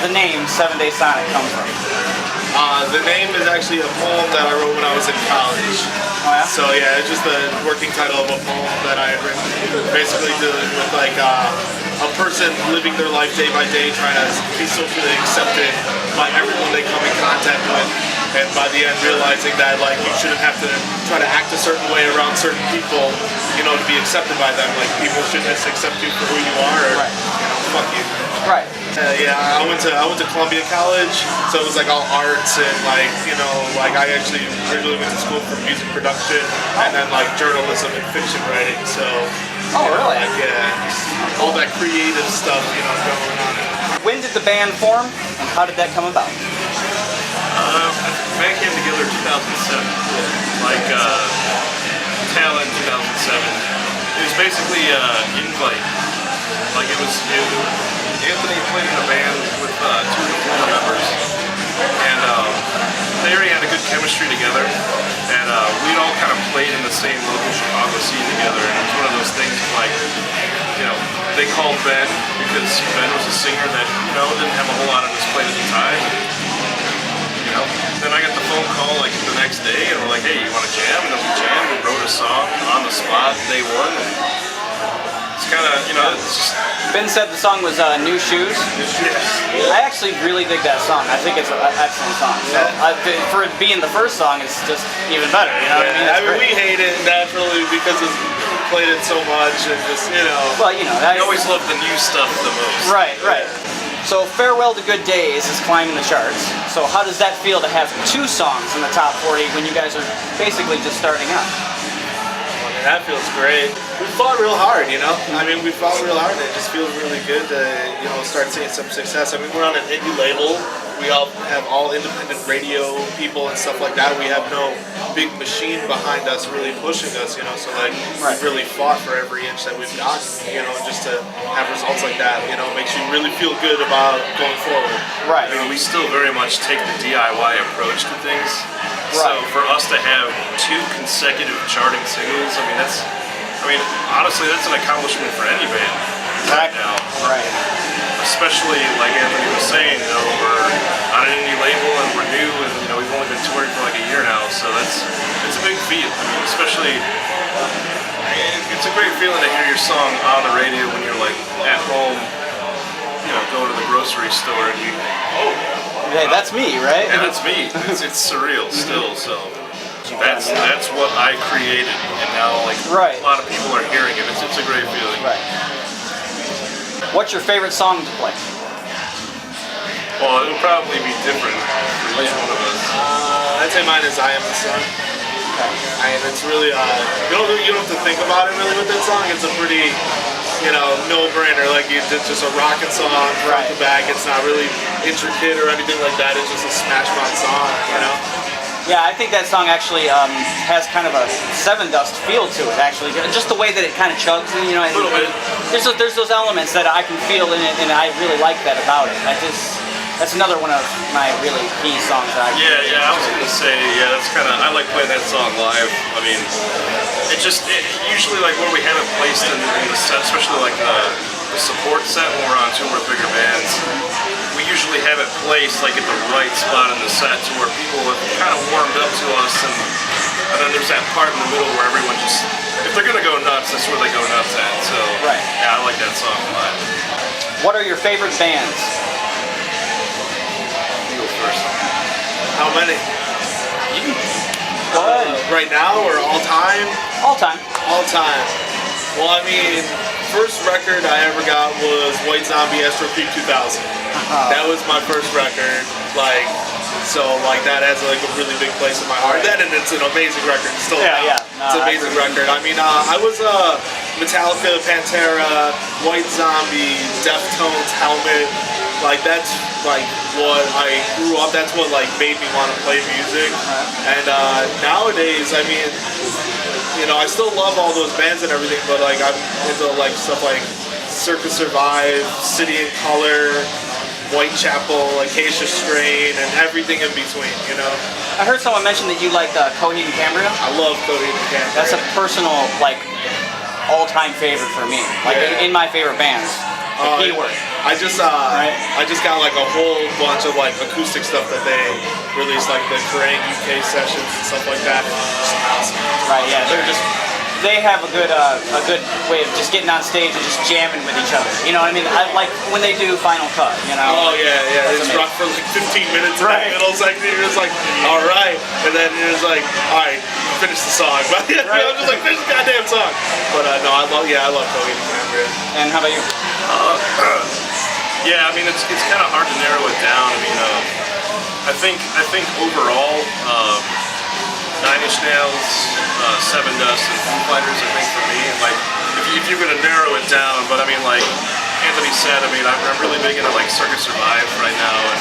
the name 7-Day Sonnet come from? The name is actually a poem that I wrote when I was in college. Oh, yeah? So yeah, it's just the working title of a poem that I had written, basically dealing with like a person living their life day by day, trying to be socially accepted by everyone they come in contact with, and by the end realizing that like you shouldn't have to try to act a certain way around certain people, you know, to be accepted by them. Like people should just accept you for who you are, or you know, fuck you. Right. Yeah, I went to Columbia College, so it was like all arts and like, you know, like I actually originally went to school for music production and then like journalism and fiction writing. So Oh, really? like, yeah, all that creative stuff, you know, going on. When did the band form, and how did that come about? The band came together in 2007, like tail end 2007. It was basically invite. Like it was Anthony played in a band with 2 of the former members, and they already had a good chemistry together, and we'd all kind of played in the same local Chicago scene together, and it was one of those things like, you know, they called Ben because Ben was a singer that, you know, didn't have a whole lot on his plate at the time, and, you know, then I got the phone call like the next day, and we're like, hey, you want to jam? And then we jammed, we wrote a song on the spot day one, and it's kind of, you know, it's just... Ben said the song was New Shoes. Yes. I actually really dig that song. I think it's an excellent song. So for it being the first song, it's just even better. You know what I mean? I mean, we hate it naturally because we played it so much and just, you know. Well, you know. We always love the new stuff the most. Right, right. So Farewell to Good Days is climbing the charts. So how does that feel to have 2 songs in the top 40 when you guys are basically just starting out? That feels great. We fought real hard, you know? I mean, we fought real hard and it just feels really good to, you know, start seeing some success. I mean, we're on an indie label. We all have all independent radio people and stuff like that. We have no big machine behind us really pushing us, you know? So, like, we've really fought for every inch that we've gotten, you know, and just to have results like that, you know, makes you really feel good about going forward. Right. I mean, we still very much take the DIY approach to things. So for us to have 2 consecutive charting singles, I mean, honestly, that's an accomplishment for any band right now. Right. Especially, like Anthony was saying, you know, we're on an indie label and we're new, and you know, we've only been touring for like a year now, so it's a big feat. I mean, especially, it's a great feeling to hear your song on the radio when you're like at home, you know, go to the grocery store and you, Hey, that's me, right? yeah, that's me. It's surreal still, so that's what I created, and now like a lot of people are hearing it. It's a great feeling. Right. What's your favorite song to play? Well, it'll probably be different for each one of us. I'd say mine is I Am the Sun. And it's really, you don't have to think about it really with that song. It's a pretty, you know, no-brainer. Like, it's just a rockin' song front to back. It's not really intricate or anything like that. It's just a smash-mouth song, you know? Yeah, I think that song actually has kind of a Seven Dust feel to it, actually. Just the way that it kind of chugs, you know. A little bit. There's those elements that I can feel in it, and I really like that about it. That's another one of my really key songs that I I was gonna say, that's kind of, I like playing that song live. I mean, usually like where we have it placed in the set, especially like the support set when we're on tour with bigger bands, we usually have it placed like at the right spot in the set to where people have kind of warmed up to us, and then there's that part in the middle where everyone just, if they're gonna go nuts, that's where they go nuts at. So yeah, I like that song a lot. What are your favorite bands? First. How many? Go ahead. Right now or all time? All time. All time. Well, I mean, first record I ever got was White Zombie Astro Creep 2000. That was my first record. Like, so like that has like a really big place in my heart. That, and it's an amazing record. Still, it's an amazing record. I mean, I was Metallica, Pantera, White Zombie, Deftones, Helmet. Like that's like what I grew up. That's what like made me want to play music. And nowadays, I mean, you know, I still love all those bands and everything, but like I'm into like stuff like Circus Survive, City in Color, Whitechapel, Acacia Strain, and everything in between. You know. I heard someone mention that you like Coheed and Cambria. I love Coheed and Cambria. That's a personal like all-time favorite for me. Like in my favorite bands. The keyword. I just got like a whole bunch of like acoustic stuff that they released, like the Kerrang UK sessions and stuff like that. It's awesome. Right, yeah, they have a good way of just getting on stage and just jamming with each other. You know what I mean? I like when they do Final Cut, you know? Oh yeah, That's it's amazing. rock for like 15 minutes in Right. the middle section. You're just like, all right, and then you're just like, all right, finish the song. But yeah, Right. I'm just like, finish the goddamn song. But no, I love Coheed and Cambria. And how about you? Yeah, I mean it's kind of hard to narrow it down. I mean, I think overall, Nine Inch Nails, Seven Dust, and Foo Fighters. I think for me, and like if you're gonna narrow it down, but I mean like Anthony said, I mean I'm really big into like Circus Survive right now and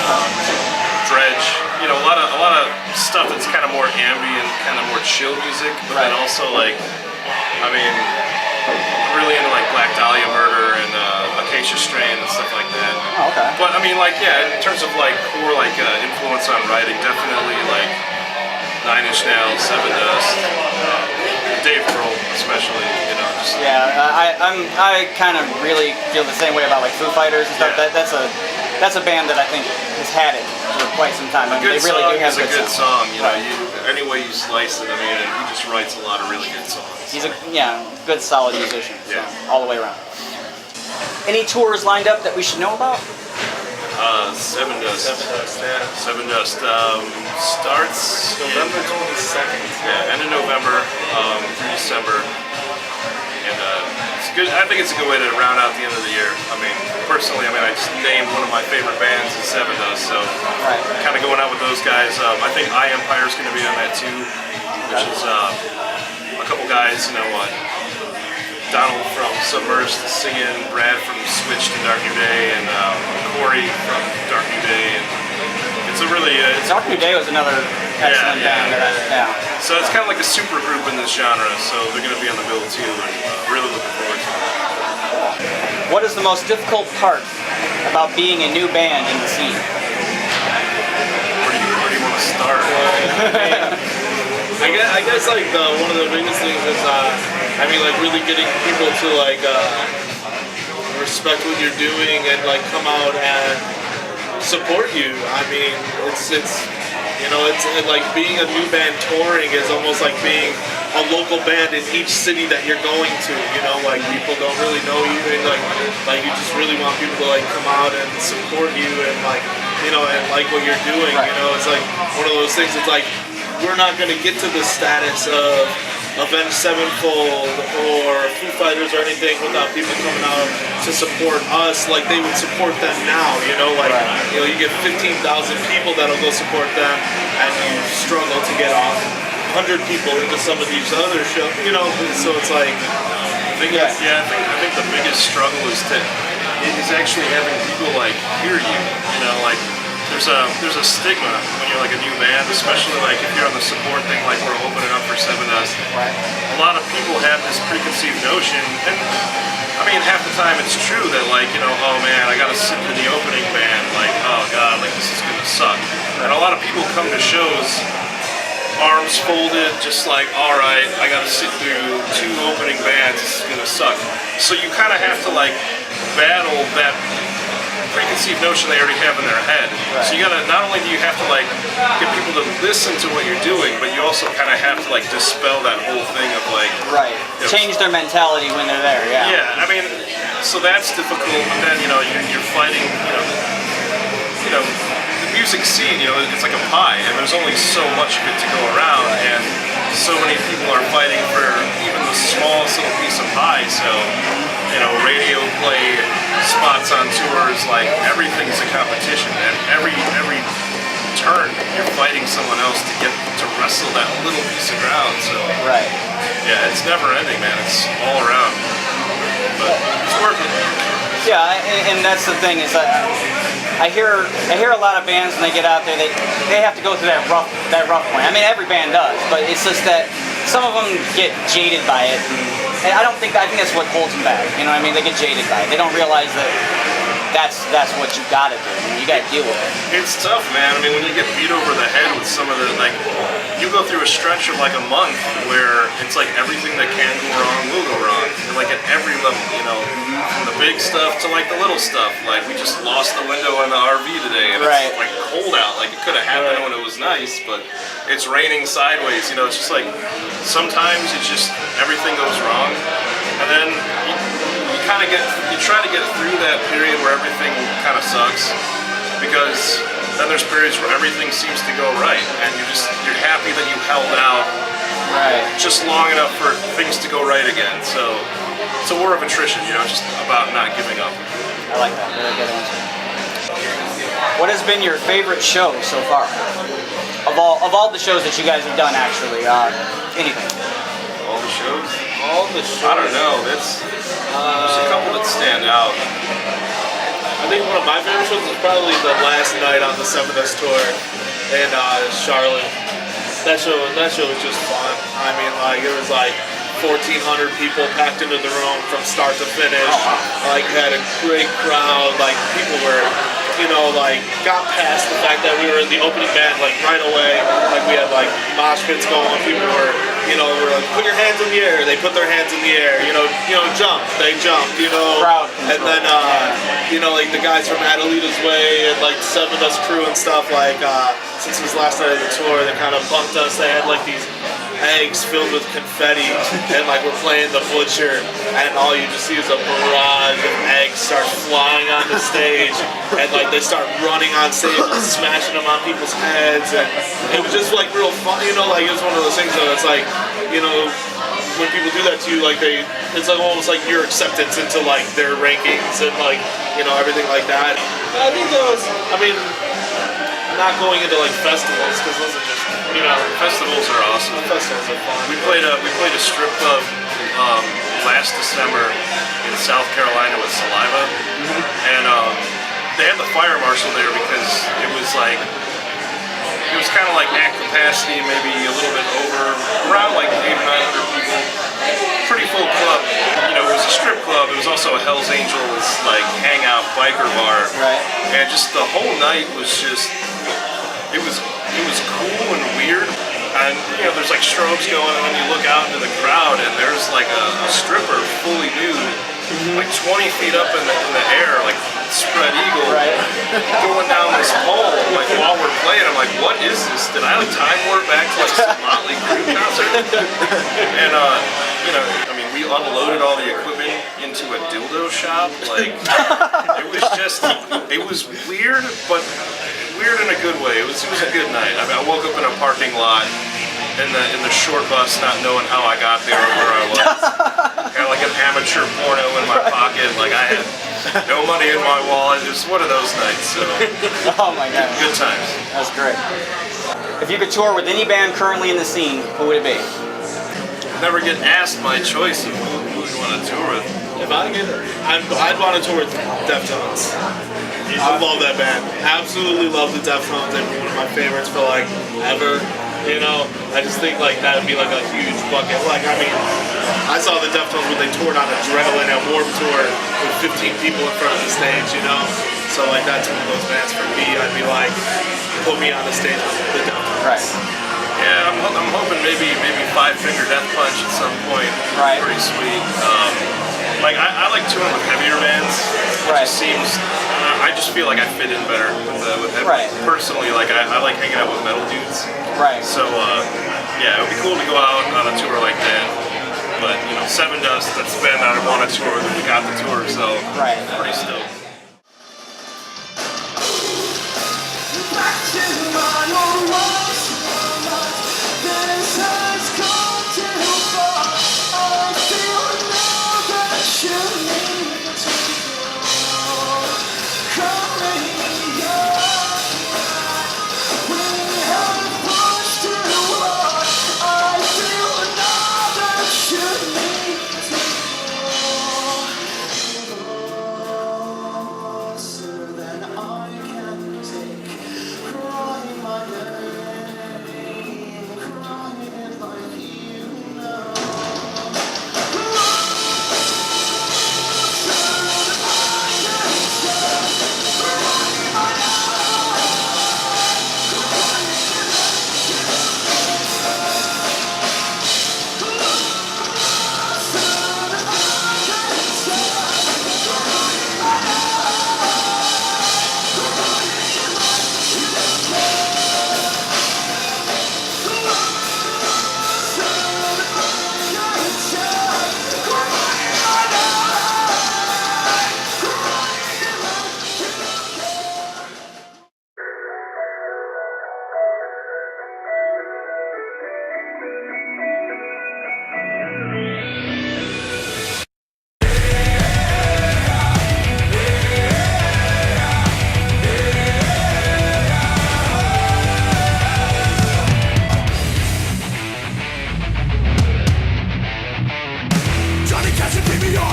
Dredge. You know, a lot of stuff that's kind of more ambient, kind of more chill music, but then also like, I mean, I'm really into like Black Dahlia Murder and Acacia Strain and stuff like that. Oh, okay. But I mean, like, yeah, in terms of like core like influence on writing, definitely like Nine Inch Nails, Seven Dust, Dave Grohl especially. You know, just Yeah, I kind of really feel the same way about like Foo Fighters and stuff. Yeah. That's a band that I think has had it for quite some time. I mean, they really do have is a good songs. song. You know, Right. any way you slice it, I mean, he just writes a lot of really good songs. He's a good solid musician. So, Yeah. all the way around. Any tours lined up that we should know about? Seven Dust. Yeah. Seven Dust starts November 22nd. Yeah, end of November through December, and it's good. I think it's a good way to round out the end of the year. I mean, personally, I just named one of my favorite bands is Seven Dust, so Right. kind of going out with those guys. I think I Empire is going to be on that too, which is a couple guys, you know, Donald from Submerged singing, Brad from Switched and Dark New Day, and Corey from Dark New Day. And it's a really Dark New Day was another excellent yeah. band. Yeah. So it's kind of like a super group in this genre, so they're going to be on the bill too, and really looking forward to it. What is the most difficult part about being a new band in the scene? Where do you want to start? I guess like one of the biggest things is I mean like really getting people to like respect what you're doing and like come out and support you. I mean it's you know it's like being a new band touring is almost like being a local band in each city that you're going to. You know, like people don't really know you and like you just really want people to like come out and support you and like you know and like what you're doing. You know, it's like one of those things. It's like we're not going to get to the status of Avenged Sevenfold or Foo Fighters or anything without people coming out to support us like they would support them now, you know, like, you know, you get 15,000 people that'll go support them and you struggle to get 100 people into some of these other shows, you know, so it's like, I think the biggest struggle is actually having people like hear you, you know, like there's a stigma when you're like a new band, especially like if you're on the support thing, like we're opening up for Seven Dust. Right. A lot of people have this preconceived notion, and I mean half the time it's true that like, you know, oh man, I gotta sit through the opening band, like, oh god, like this is gonna suck. And a lot of people come to shows arms folded, just like, all right, I gotta sit through 2 opening bands, this is gonna suck. So you kind of have to like battle that preconceived notion they already have in their head. Right. So you gotta, not only do you have to like get people to listen to what you're doing, but you also kind of have to like dispel that whole thing of like, Right. you know, Change their mentality when they're there. Yeah. yeah, I mean, so that's difficult, but then, you know, you're fighting, you know, the music scene, you know, it's like a pie, and there's only so much of it to go around, and so many people are fighting for even the smallest little piece of pie, so, you know, radio play, spots on tours, like, everything's a competition, and every turn, you're fighting someone else to get to wrestle that little piece of ground, so, Right. yeah, it's never ending, man, it's all around, but it's worth it. Yeah, and that's the thing is I hear a lot of bands when they get out there they have to go through that rough point. I mean every band does, but it's just that some of them get jaded by it, and I think that's what holds them back. You know what I mean? They get jaded by it. They don't realize that that's what you gotta do. You gotta deal with it. It's tough, man. I mean, when you get beat over the head with some of the, like, you go through a stretch of like a month where it's like everything that can go wrong will go wrong. And like at every level, you know, from the big stuff to like the little stuff. Like we just lost the window in the RV today, and it's like cold out. Like it could have happened when it was nice, but it's raining sideways. You know, it's just like sometimes it's just everything goes wrong, and then you try to get through that period where everything kind of sucks, because then there's periods where everything seems to go right, and you're happy that you held out just long enough for things to go right again. So it's a war of attrition, you know, just about not giving up. I like that. Really good answer. What has been your favorite show so far? Of all the shows that you guys have done, actually, anything? All the shows? All the shows. I don't know. There's a couple that stand out. I think one of my favorite shows was probably the last night on the 7S tour in Charlotte. That show was just fun. I mean, like it was like 1,400 people packed into the room from start to finish. Like had a great crowd. Like people were, you know, like got past the fact that we were in the opening band like right away. Like we had like mosh pits going. People were, you know, were like, put your hands in the air. They put their hands in the air. You know, jump. They jumped. You know, crowd and then you know, like the guys from Adelita's Way and like 7S crew and stuff. Like since it was last night of the tour, they kind of bumped us. They had like these eggs filled with confetti, and like we're playing the Butcher, and all you just see is a barrage of eggs start flying on the stage, and like they start running on stage and smashing them on people's heads, and it was just like real fun, you know, like it was one of those things that it's like, you know, when people do that to you, like it's like almost like your acceptance into like their rankings and like, you know, everything like that. I think that was, I mean, not going into like festivals, because those are just, you know, festivals are awesome. Festivals are fun. We played a strip club last December in South Carolina with Saliva, and they had the fire marshal there because it was kind of like at capacity, maybe a little bit over, around like 800 or 900 people. Pretty full club. You know, it was a strip club. It was also a Hell's Angels like hangout biker bar. Right. And just the whole night was just, it was cool and weird. And you know, there's like strobes going on, and you look out into the crowd, and there's like a stripper fully nude, like 20 feet up in the air, like spread eagle, going down this pole. Like while we're playing, I'm like, what is this? Did I like time warp back to like some Motley Crue concert? And you know, I mean, we unloaded all the equipment into a dildo shop. Like it was weird, but weird in a good way. It was a good night. I mean, I woke up in a parking lot in the short bus, not knowing how I got there or where I was. Had like an amateur porno in my pocket. Like I had no money in my wallet. It was one of those nights. So oh my god, good times. That's great. If you could tour with any band currently in the scene, who would it be? Never get asked my choice of who you want to tour with. If I'd want to tour with Deftones. I love that band. Absolutely love the Deftones. They've been one of my favorites for like ever. You know, I just think like that would be like a huge bucket. Like, I mean, I saw the Deftones when they toured on Adrenaline at Warped Tour with 15 people in front of the stage, you know? So like that's one of those bands for me. I'd be like, put me on the stage with the Deftones. Right. Yeah, I'm hoping maybe Five Finger Death Punch at some point. Right. Pretty sweet. Like I like touring with heavier bands. It just seems, I just feel like I fit in better with heavy. Right. Personally, like I like hanging out with metal dudes. Right. So yeah, it would be cool to go out on a tour like that. But you know, Seven Dust, that's the band that I want to tour with. We got the tour, so pretty stoked.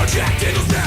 project, it'll